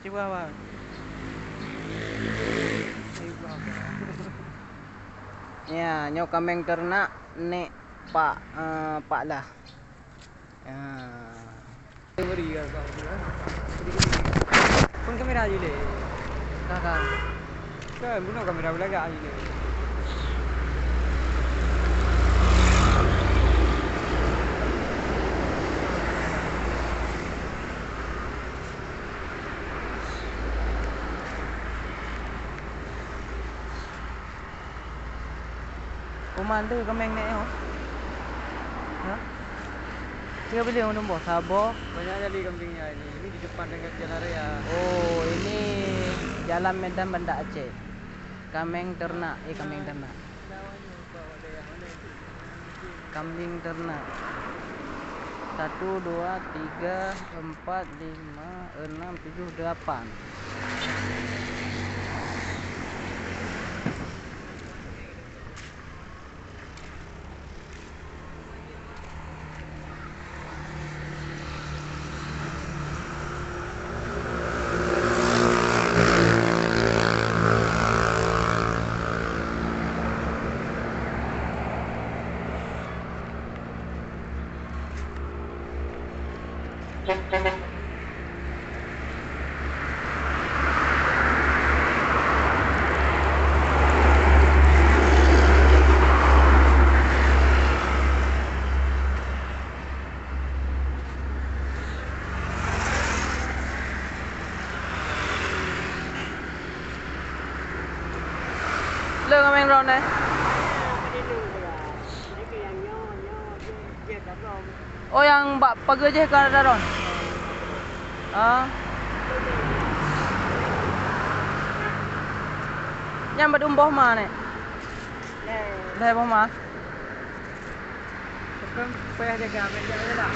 Chihuahua. Ya, nyo kameng ternak nek pak lah. Ya. Beri ya kau. Pun kamera je le. Kakak. Kan bunuh kamera belakang je le. Oman tu kameng nek ho. Ha? Dia beli nombor Sabah. Banyak jadi kambingnya ini. Ini di depan dengan jalan raya. Oh, ini Jalan Medan Banda Aceh. Kameng ternak, kameng ternak. Kambing ternak. 1 2 3 4 5 6 7 8. Lơ kameng ron đây. Oh, yang bak pagar je ke ada ron? Ah. Yang berumboh mana? Leh boh mah. Kan payah jaga kamera je lah.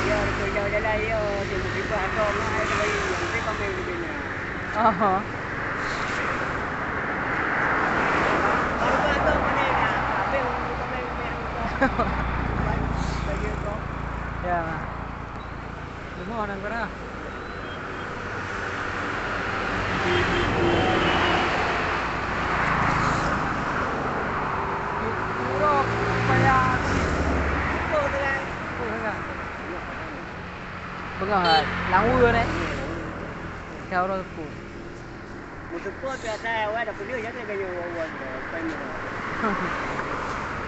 Ya, kerja je lah ya. Jadi kita ada orang ada lagi yang kamera di sini. Oh. Ya. Semua orang kena. Puro supaya itu dengan Bengah lah. Langua ni. Kau orang tu. Untuk tu biasa awak dah boleh jadi gaya awak tanya.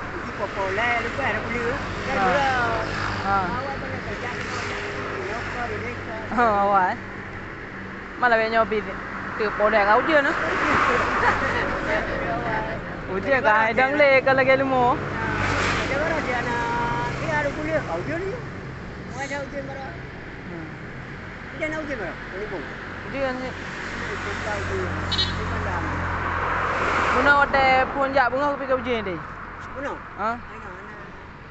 Jadi popular lupa dah boleh. Kan dia. Awak banyak kerja ni. Nyokor ini. Awak. Malah banyak nyobi tu podek kau dia no. Ujian kau dang le kalau lagi lemo. Dia baru dia nak dia ada kuliah kau dia ni. Mau ada ujian baru. Dia nak ujian baru. Ini pun. Ujian ni. Guna hotel puncak bunga kopi kau ujian deh. Guna? Ha?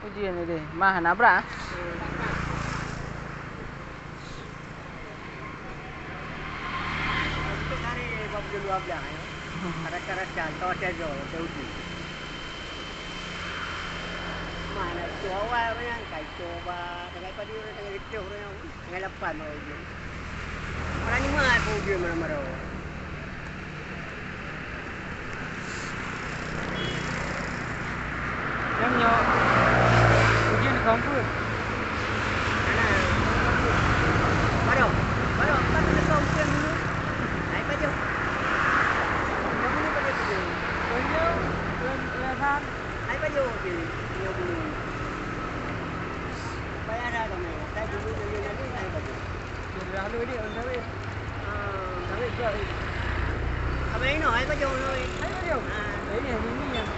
Ujian ni deh. Mah nabrak. Dua belah ya. Ada cara contoh saja uji. Mana itu awal yang kai coba dengan padi dengan itu orang dengan lepas mau uji. Orang ni mah aku uji mana-mana. Yang nyo ujian di kampus. Mana? Baru kan di kampus dulu. Naik baju. Naik baju di dia dulu. Bayar dah kami. Saya dulu nanti naik baju. Lalu dia on the way. Tapi dia. Kami ini naik baju dulu. Naik baju. Ini yang.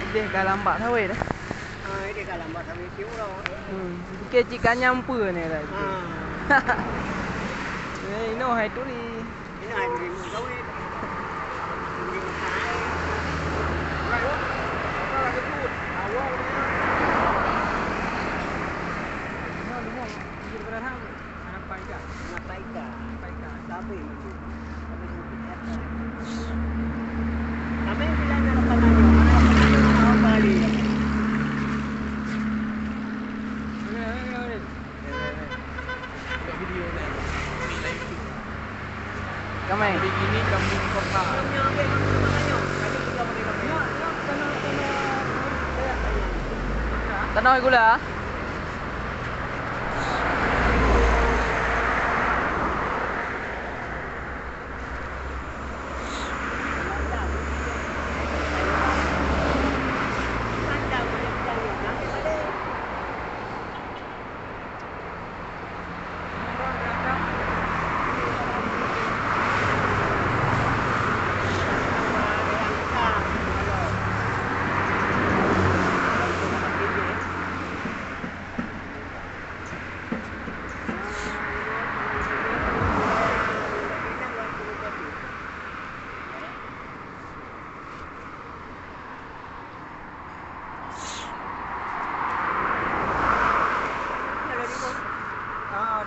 Dia kat lambat sawit dah. Dia kat lambat sawit tiup dah. Kecik kan nyampa ni dah. Ini hai tu ni. Ini hai tu ni sawit. Ini kai. Right. Apa lagi tu? Awal ni. ramai. Hari ini kampung kota. Namanya apa? Namanya. Tadi kita pakai namanya. Tanah gula.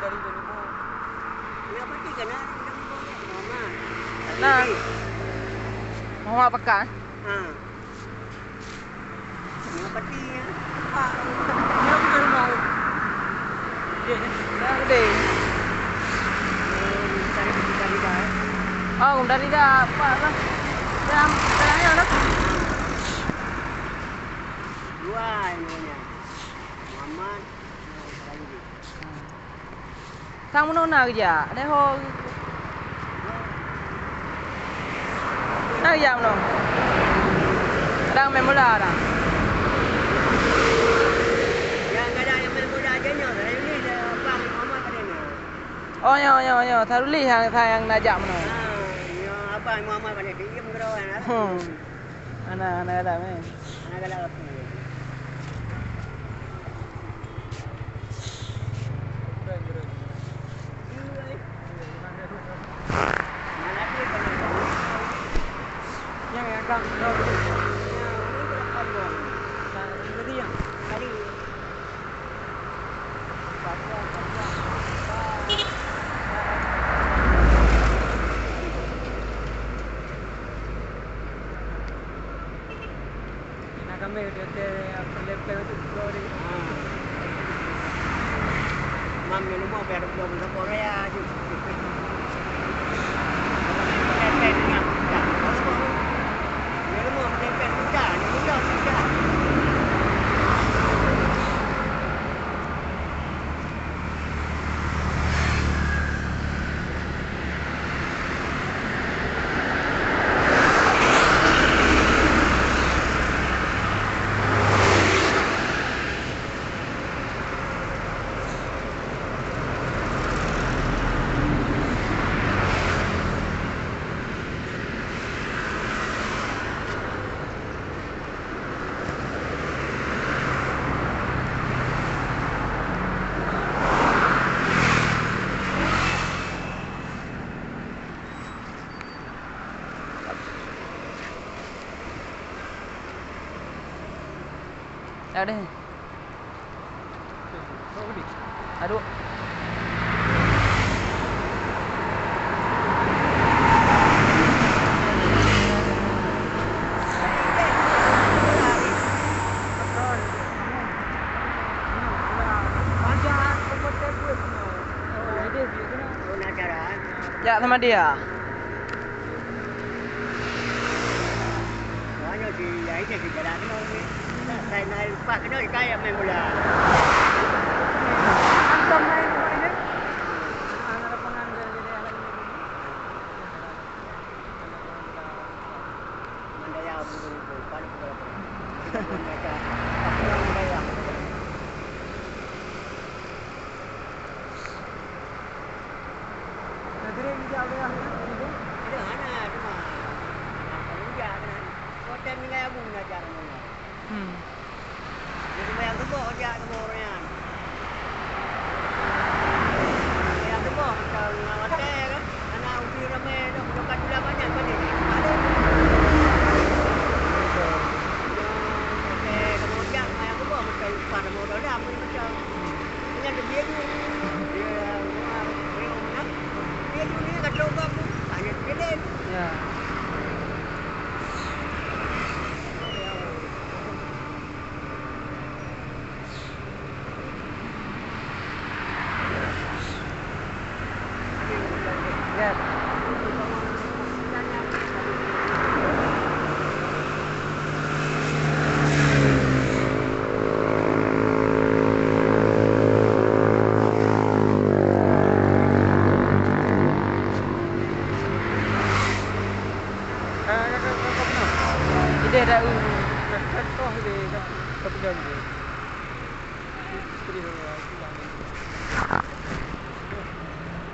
Dari dulu. Ya pasti kena mama. Nah. Mau apa kan? Ah. Ya pasti ya. Ah, dia bukan mau. Dia Dah gede. Cari dah. Oh, cũng dari dah apa lah. Jalannya lah. Dua namanya. Muhammad. Lagi. Sang muốn nào kìa? Đây hồ. Nào kìa không? Đang mày muốn là à? Yang ada yang muda aja nyo, ini Bang Muhammad tadi nyo. Oh nyo, tharu li yang najak mana? Nyo Abang Muhammad tadi diem kero kan. Anak ada men. Anak galak aku. yang agak Jadi yang tadi nak kami dia lepas itu glory. Mam ni mau biar belum Korea juga. Dah deh. Aduh. Ya sama dia. Nó thì vậy thì cái đàn nó này này phát cái đó thì cái em một là Antam main ini. Anak lapangan jadi anak ini. Mandaya bu pan bu kita pun baca apa yang Mandaya Jadi ini dia ada yang itu. itu mana cuma kalau enggak kan hotel ni kayak bu nak jalan mana jadi bayang tu bawa dia ke orangnya bayang tu bawa kalau hotel kan anak uji ramai tu bukan juga banyak kan ni ada kemudian bayang tu bawa macam pada modal dah macam dengan dia tu dia tu ni kat lubang tu banyak kelen Ya. Ya.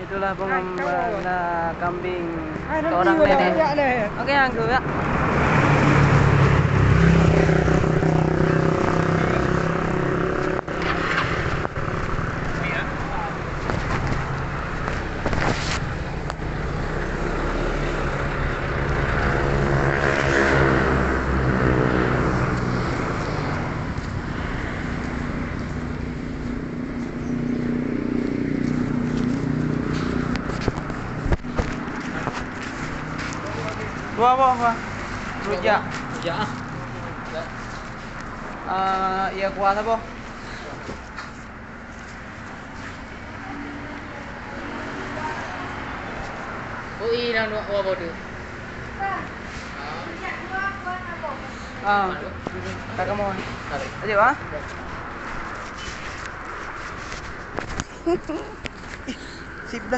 Itulah pengembala kambing Ah, nanti seorang wala nenek. ya leh. Oke, anggu ya. Wah. Rujak. Rujak ah. Iya kuah apa? Oh iya nang wa bodoh. Kakak mau. Tarik. Ayo ah. Sip dah.